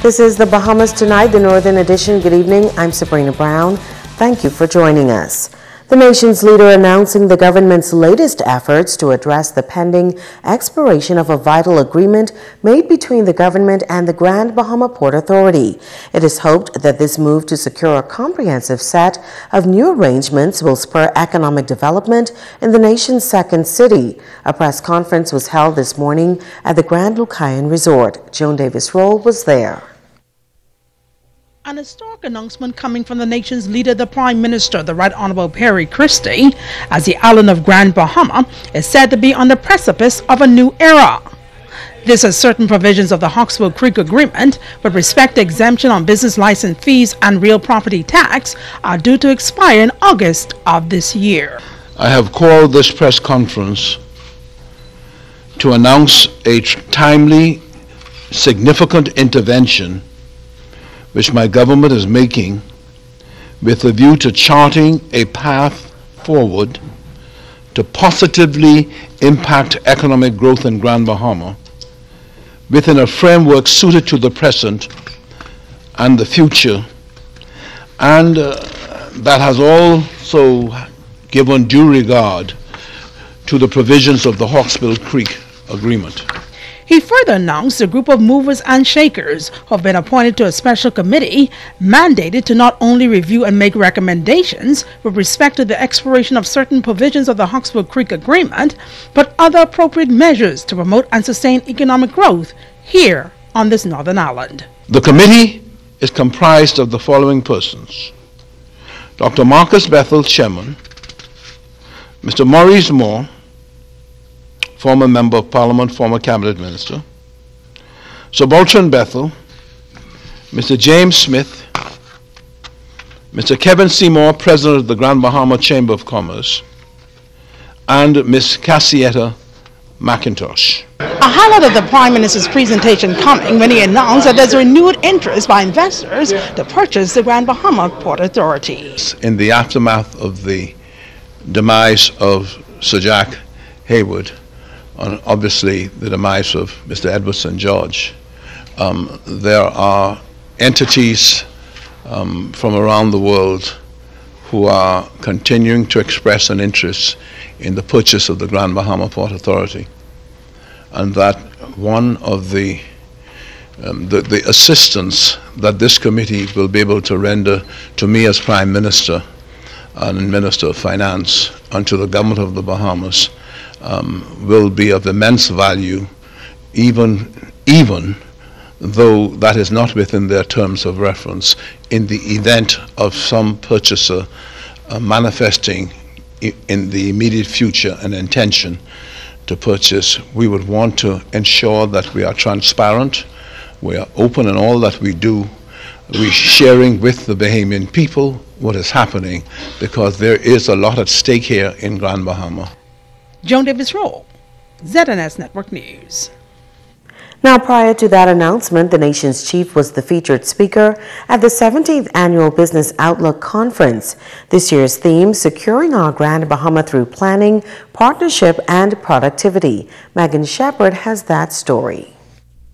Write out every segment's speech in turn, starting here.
This is the Bahamas Tonight, the Northern Edition. Good evening. I'm Sabrina Brown. Thank you for joining us. The nation's leader announcing the government's latest efforts to address the pending expiration of a vital agreement made between the government and the Grand Bahama Port Authority. It is hoped that this move to secure a comprehensive set of new arrangements will spur economic development in the nation's second city. A press conference was held this morning at the Grand Lucayan Resort. Joan Davis-Roll was there. An historic announcement coming from the nation's leader, the Prime Minister, the Right Honorable Perry Christie, as the island of Grand Bahama is said to be on the precipice of a new era. This as certain provisions of the Hawksbill Creek Agreement with respect to exemption on business license fees and real property tax are due to expire in August of this year. I have called this press conference to announce a timely, significant intervention which my government is making with a view to charting a path forward to positively impact economic growth in Grand Bahama within a framework suited to the present and the future, and that has also given due regard to the provisions of the Hawksbill Creek Agreement. He further announced a group of movers and shakers who have been appointed to a special committee mandated to not only review and make recommendations with respect to the expiration of certain provisions of the Hawksbill Creek Agreement, but other appropriate measures to promote and sustain economic growth here on this northern island. The committee is comprised of the following persons: Dr. Marcus Bethel, Chairman; Mr. Maurice Moore, former Member of Parliament, former Cabinet Minister; Subaltern Bethel; Mr. James Smith; Mr. Kevin Seymour, President of the Grand Bahama Chamber of Commerce; and Ms. Cassietta McIntosh. A highlight of the Prime Minister's presentation coming when he announced that there's a renewed interest by investors to purchase the Grand Bahama Port Authority. In the aftermath of the demise of Sir Jack Hayward, and obviously the demise of Mr. Edward St. George, there are entities from around the world who are continuing to express an interest in the purchase of the Grand Bahama Port Authority, and that one of the assistance that this committee will be able to render to me as Prime Minister and Minister of Finance and to the government of the Bahamas will be of immense value, even though that is not within their terms of reference, in the event of some purchaser manifesting in the immediate future an intention to purchase. We would want to ensure that we are transparent, we are open in all that we do, we're sharing with the Bahamian people what is happening, because there is a lot at stake here in Grand Bahama. Joan Davis-Roll, ZNS Network News. Now, prior to that announcement, the nation's chief was the featured speaker at the 17th Annual Business Outlook Conference. This year's theme, Securing Our Grand Bahama Through Planning, Partnership, and Productivity. Megan Shepard has that story.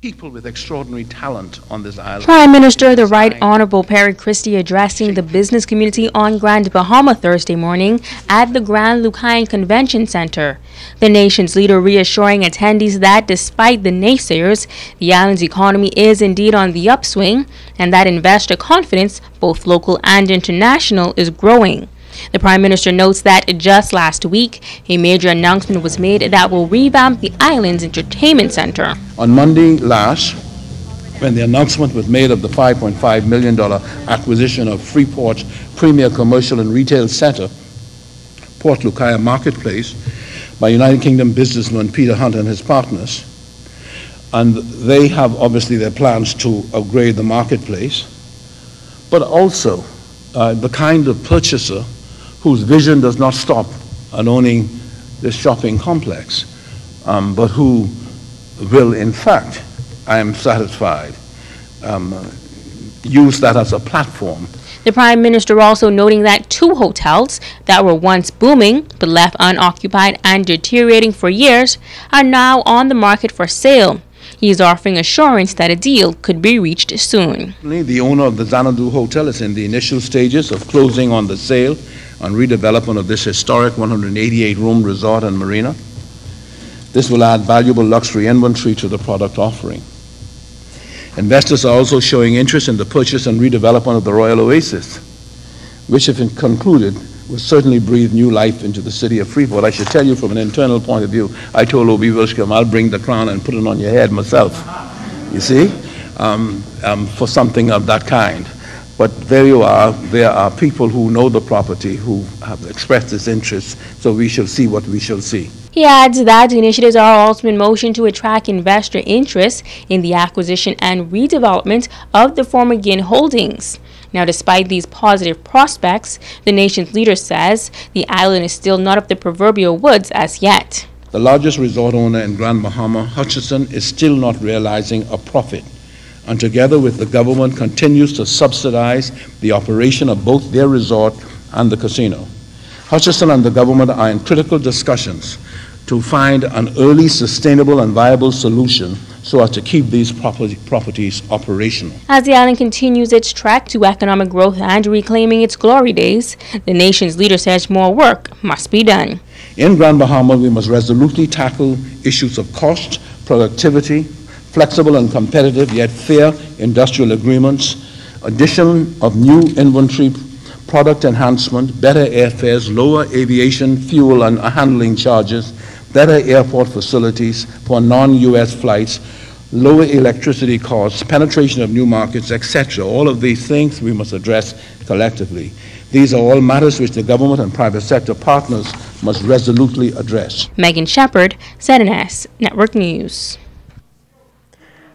People with extraordinary talent on this island. Prime Minister, the Right Honorable Perry Christie, addressing the business community on Grand Bahama Thursday morning at the Grand Lucayan Convention Center. The nation's leader reassuring attendees that despite the naysayers, the island's economy is indeed on the upswing and that investor confidence, both local and international, is growing. The Prime Minister notes that just last week, a major announcement was made that will revamp the island's entertainment center. On Monday last, when the announcement was made of the $5.5 million acquisition of Freeport's premier commercial and retail center, Port Lucayan Marketplace, by United Kingdom businessman Peter Hunt and his partners, and they have obviously their plans to upgrade the marketplace, but also the kind of purchaser whose vision does not stop at owning this shopping complex, but who will, in fact, I am satisfied, use that as a platform. The Prime Minister also noting that 2 hotels that were once booming but left unoccupied and deteriorating for years are now on the market for sale. He is offering assurance that a deal could be reached soon. The owner of the Xanadu Hotel is in the initial stages of closing on the sale and redevelopment of this historic 188-room resort and marina. This will add valuable luxury inventory to the product offering. Investors are also showing interest in the purchase and redevelopment of the Royal Oasis, which, if concluded, will certainly breathe new life into the city of Freeport. I should tell you from an internal point of view, I told O.B. Wilshcombe, I'll bring the crown and put it on your head myself, you see, for something of that kind. But there you are. There are people who know the property who have expressed this interest, so we shall see what we shall see. He adds that initiatives are also in motion to attract investor interest in the acquisition and redevelopment of the former Ginn holdings. Now, despite these positive prospects, the nation's leader says the island is still not of the proverbial woods as yet. The largest resort owner in Grand Bahama, Hutchison, is still not realizing a profit, and together with the government continues to subsidize the operation of both their resort and the casino. Hutchison and the government are in critical discussions to find an early, sustainable and viable solution so as to keep these properties operational. As the island continues its trek to economic growth and reclaiming its glory days, the nation's leader says more work must be done. In Grand Bahama, we must resolutely tackle issues of cost, productivity, flexible and competitive yet fair industrial agreements, addition of new inventory, product enhancement, better airfares, lower aviation fuel and handling charges, better airport facilities for non-U.S. flights, lower electricity costs, penetration of new markets, etc. All of these things we must address collectively. These are all matters which the government and private sector partners must resolutely address. Megan Shepard, ZNS Network News.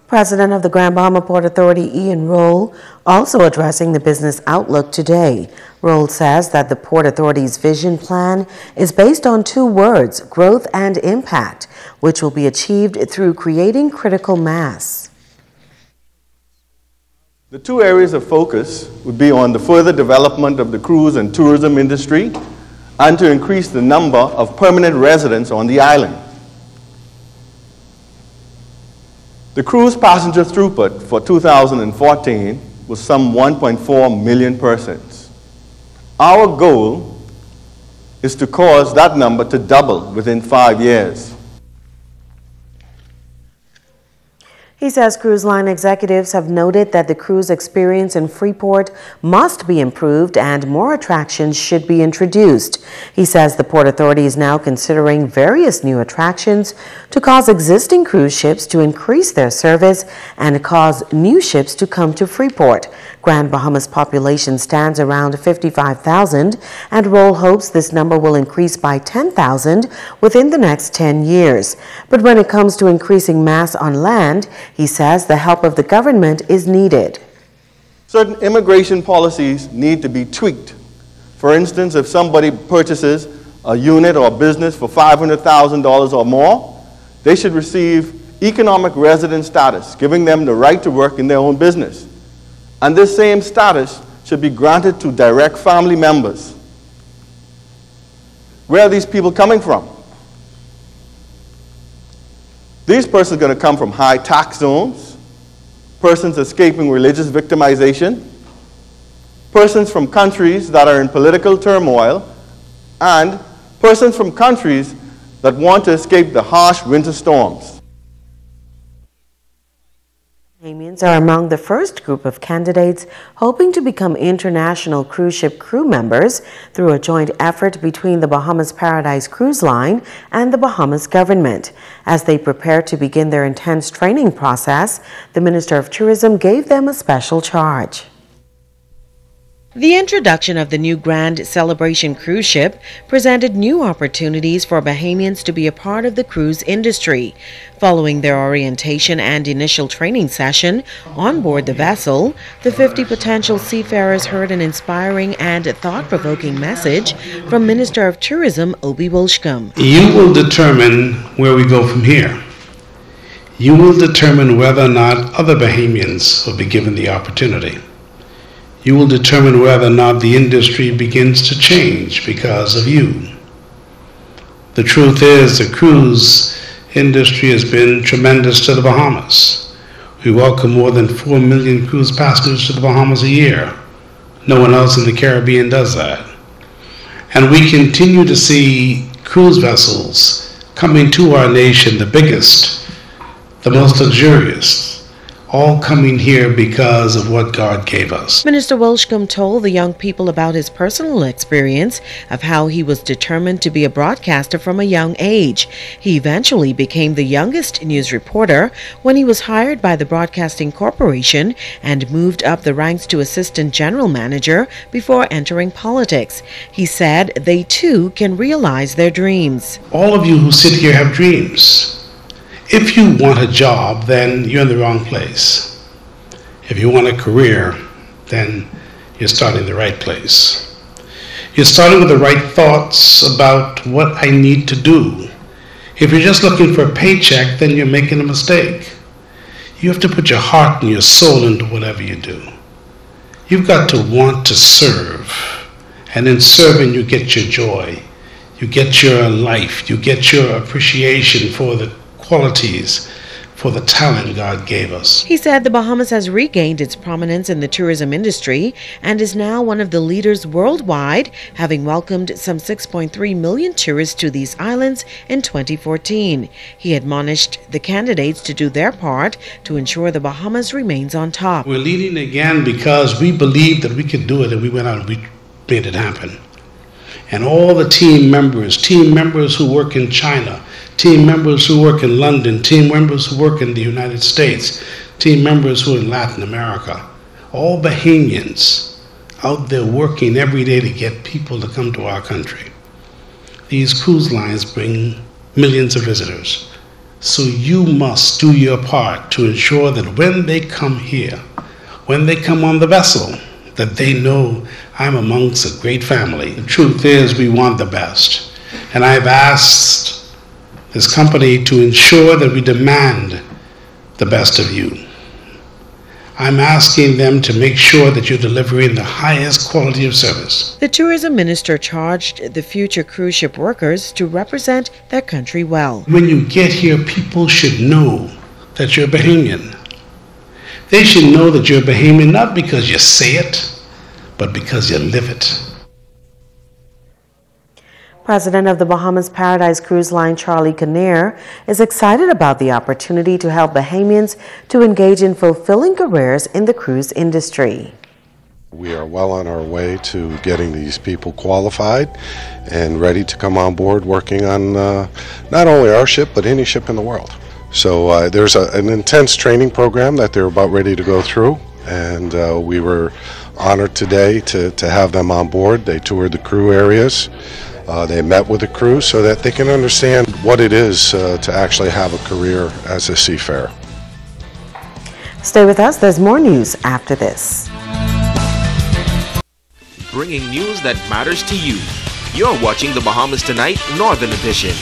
President of the Grand Bahama Port Authority, Ian Roll, also addressing the business outlook today. Roll says that the Port Authority's vision plan is based on two words, growth and impact, which will be achieved through creating critical mass. The two areas of focus would be on the further development of the cruise and tourism industry and to increase the number of permanent residents on the island. The cruise passenger throughput for 2014 was some 1.4 million persons. Our goal is to cause that number to double within 5 years. He says cruise line executives have noted that the cruise experience in Freeport must be improved and more attractions should be introduced. He says the Port Authority is now considering various new attractions to cause existing cruise ships to increase their service and cause new ships to come to Freeport. Grand Bahama's population stands around 55,000, and Roll hopes this number will increase by 10,000 within the next 10 years. But when it comes to increasing mass on land, he says the help of the government is needed. Certain immigration policies need to be tweaked. For instance, if somebody purchases a unit or a business for $500,000 or more, they should receive economic resident status, giving them the right to work in their own business. And this same status should be granted to direct family members. Where are these people coming from? These persons are going to come from high tax zones, persons escaping religious victimization, persons from countries that are in political turmoil, and persons from countries that want to escape the harsh winter storms. Bahamians are among the first group of candidates hoping to become international cruise ship crew members through a joint effort between the Bahamas Paradise Cruise Line and the Bahamas government. As they prepare to begin their intense training process, the Minister of Tourism gave them a special charge. The introduction of the new Grand Celebration cruise ship presented new opportunities for Bahamians to be a part of the cruise industry. Following their orientation and initial training session on board the vessel, the 50 potential seafarers heard an inspiring and thought-provoking message from Minister of Tourism O.B. Wilshcombe. You will determine where we go from here. You will determine whether or not other Bahamians will be given the opportunity. You will determine whether or not the industry begins to change because of you. The truth is, the cruise industry has been tremendous to the Bahamas. We welcome more than 4 million cruise passengers to the Bahamas a year. No one else in the Caribbean does that. And we continue to see cruise vessels coming to our nation, the biggest, the most luxurious, all coming here because of what God gave us. Minister Welshcombe told the young people about his personal experience of how he was determined to be a broadcaster from a young age. He eventually became the youngest news reporter when he was hired by the Broadcasting Corporation and moved up the ranks to assistant general manager before entering politics. He said they too can realize their dreams. All of you who sit here have dreams. If you want a job, then you're in the wrong place. If you want a career, then you're starting the right place. You're starting with the right thoughts about what I need to do. If you're just looking for a paycheck, then you're making a mistake. You have to put your heart and your soul into whatever you do. You've got to want to serve. And in serving, you get your joy. You get your life. You get your appreciation for the qualities, for the talent God gave us. He said the Bahamas has regained its prominence in the tourism industry and is now one of the leaders worldwide, having welcomed some 6.3 million tourists to these islands in 2014. He admonished the candidates to do their part to ensure the Bahamas remains on top. We're leading again because we believed that we could do it, and we went out and we made it happen. And all the team members who work in China, team members who work in London, team members who work in the United States, team members who are in Latin America, all Bahamians out there working every day to get people to come to our country. These cruise lines bring millions of visitors. So you must do your part to ensure that when they come here, when they come on the vessel, that they know I'm amongst a great family. The truth is we want the best. And I've asked this company to ensure that we demand the best of you. I'm asking them to make sure that you're delivering the highest quality of service. The tourism minister charged the future cruise ship workers to represent their country well. When you get here, people should know that you're Bahamian. They should know that you're Bahamian not because you say it, but because you live it. President of the Bahamas Paradise Cruise Line, Charlie Kinnear, is excited about the opportunity to help Bahamians to engage in fulfilling careers in the cruise industry. We are well on our way to getting these people qualified and ready to come on board working on not only our ship, but any ship in the world. So there's an intense training program that they're about ready to go through, and we were honored today to have them on board. They toured the crew areas. They met with the crew so that they can understand what it is to actually have a career as a seafarer. Stay with us. There's more news after this. Bringing news that matters to you. You're watching the Bahamas Tonight Northern Edition.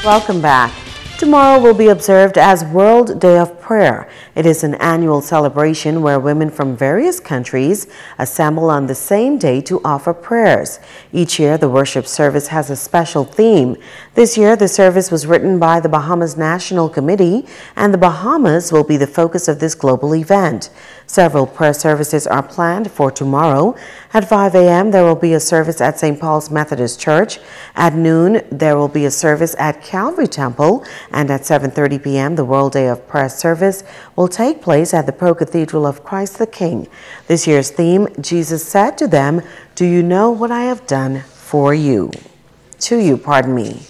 Welcome back. Tomorrow will be observed as World Day of Prayer. It is an annual celebration where women from various countries assemble on the same day to offer prayers. Each year, the worship service has a special theme. This year, the service was written by the Bahamas National Committee, and the Bahamas will be the focus of this global event. Several prayer services are planned for tomorrow. At 5 a.m., there will be a service at St. Paul's Methodist Church. At noon, there will be a service at Calvary Temple. And at 7:30 p.m., the World Day of Prayer service will take place at the Pro-Cathedral of Christ the King. This year's theme, Jesus said to them, "Do you know what I have done for you?" To you, pardon me.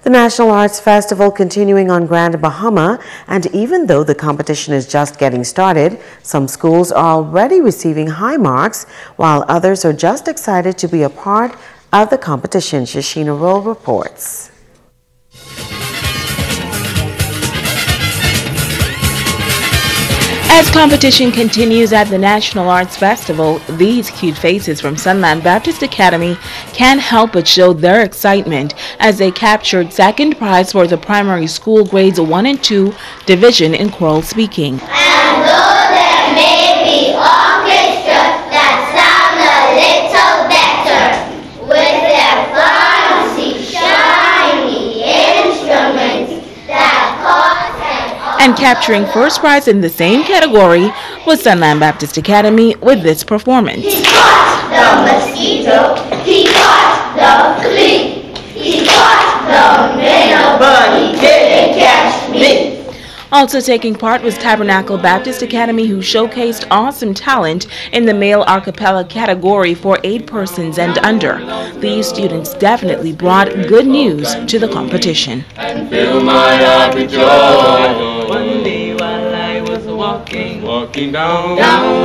The National Arts Festival continuing on Grand Bahama, and even though the competition is just getting started, some schools are already receiving high marks, while others are just excited to be a part of the competition. Shashina Roll reports. As competition continues at the National Arts Festival, these cute faces from Sunland Baptist Academy can't help but show their excitement as they captured second prize for the primary school grades 1 and 2 division in choral speaking. And though there may be orchestras that sound a little better, with their fancy, shiny and capturing first prize in the same category was Sunland Baptist Academy with this performance. He caught the mosquito, he caught the flea, he caught the minnow, but he didn't catch me. Also taking part was Tabernacle Baptist Academy, who showcased awesome talent in the male a cappella category for 8 persons and under. These students definitely brought good news to the competition. And fill my heart with joy. One day while I was walking down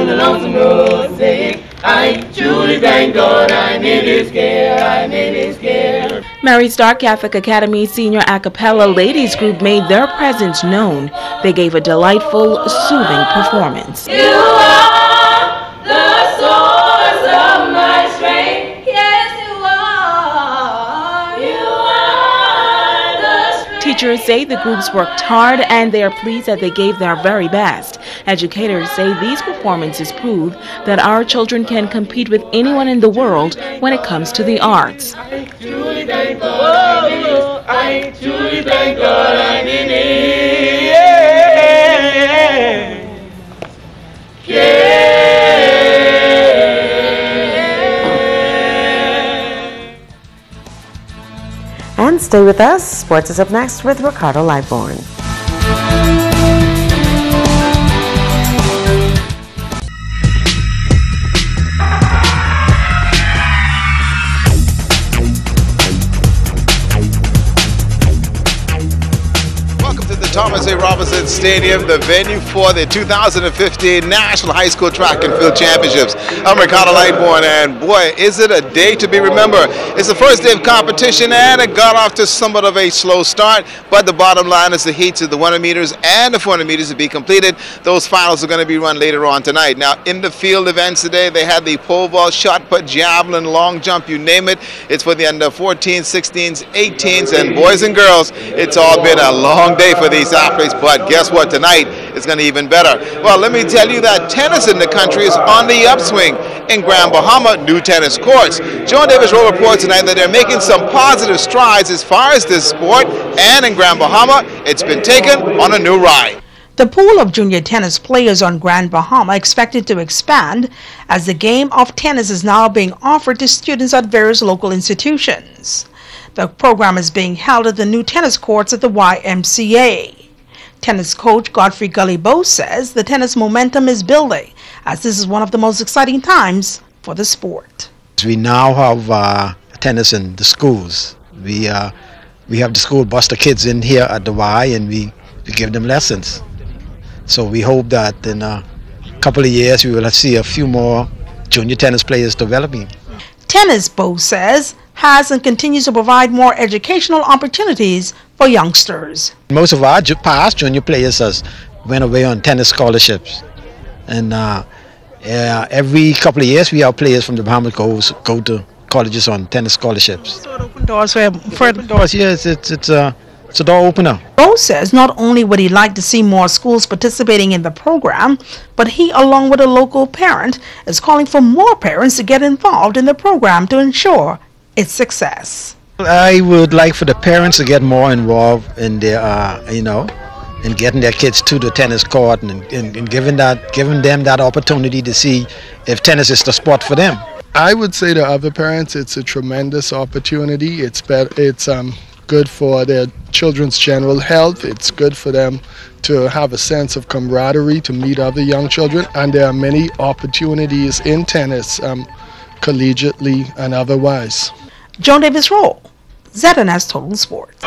the lonesome road, saying, I truly thank God I nearly scared. Mary Star Catholic Academy Senior A Cappella Ladies Group made their presence known. They gave a delightful, soothing performance. You are the source of my strength. Yes, you are. You are the strength. Teachers say the groups worked hard and they are pleased that they gave their very best. Educators say these performances prove that our children can compete with anyone in the world when it comes to the arts. I truly thank God. I truly thank God I did it. And stay with us. Sports is up next with Ricardo Lightborn. Thomas A. Robinson Stadium, the venue for the 2015 National High School Track and Field Championships. I'm Ricardo Lightborn, and boy, is it a day to be remembered. It's the first day of competition, and it got off to somewhat of a slow start, but the bottom line is the heats of the 100 meters and the 400 meters to be completed. Those finals are going to be run later on tonight. Now, in the field events today, they had the pole vault, shot put, javelin, long jump, you name it. It's for the under 14s, 16s, 18s, and boys and girls. It's all been a long day for these athletes, but guess what? Tonight is going to be even better. Well, let me tell you that tennis in the country is on the upswing. In Grand Bahama, new tennis courts. John Davis Rowe reports tonight that they're making some positive strides as far as this sport, and in Grand Bahama, it's been taken on a new ride. The pool of junior tennis players on Grand Bahama expected to expand as the game of tennis is now being offered to students at various local institutions. The program is being held at the new tennis courts at the YMCA. Tennis coach Godfrey Gullibo says the tennis momentum is building, as this is one of the most exciting times for the sport. We now have tennis in the schools. We have the school bus the kids in here at the Y, and we give them lessons. So we hope that in a couple of years we will see a few more junior tennis players developing. Tennis, Bo says, has and continues to provide more educational opportunities for youngsters. Most of our past junior players has went away on tennis scholarships, and every couple of years we have players from the Bahamas go to colleges on tennis scholarships. So it opened doors for doors. Yes, it's a door opener. Bo says not only would he like to see more schools participating in the program, but he, along with a local parent, is calling for more parents to get involved in the program to ensure its success. I would like for the parents to get more involved in their, in getting their kids to the tennis court and giving them that opportunity to see if tennis is the sport for them. I would say to other parents, it's a tremendous opportunity. It's good for their children's general health. It's good for them to have a sense of camaraderie, to meet other young children, and there are many opportunities in tennis, collegiately and otherwise. John Davis Rowe, ZNS Total Sports.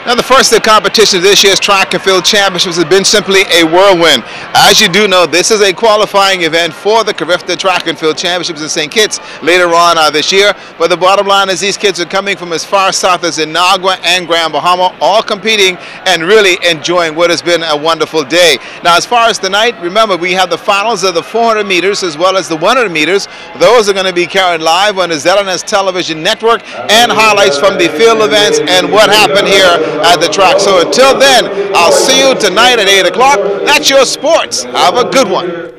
Now, the first day of competition this year's Track and Field Championships has been simply a whirlwind. As you do know, this is a qualifying event for the Carifta Track and Field Championships in St. Kitts later on this year. But the bottom line is these kids are coming from as far south as Inagua and Grand Bahama, all competing and really enjoying what has been a wonderful day. Now, as far as tonight, remember, we have the finals of the 400 meters as well as the 100 meters. Those are going to be carried live on the ZNS Television Network, and highlights from the field events and what happened here at the track. So until then, I'll see you tonight at 8 o'clock. That's your sports. Have a good one.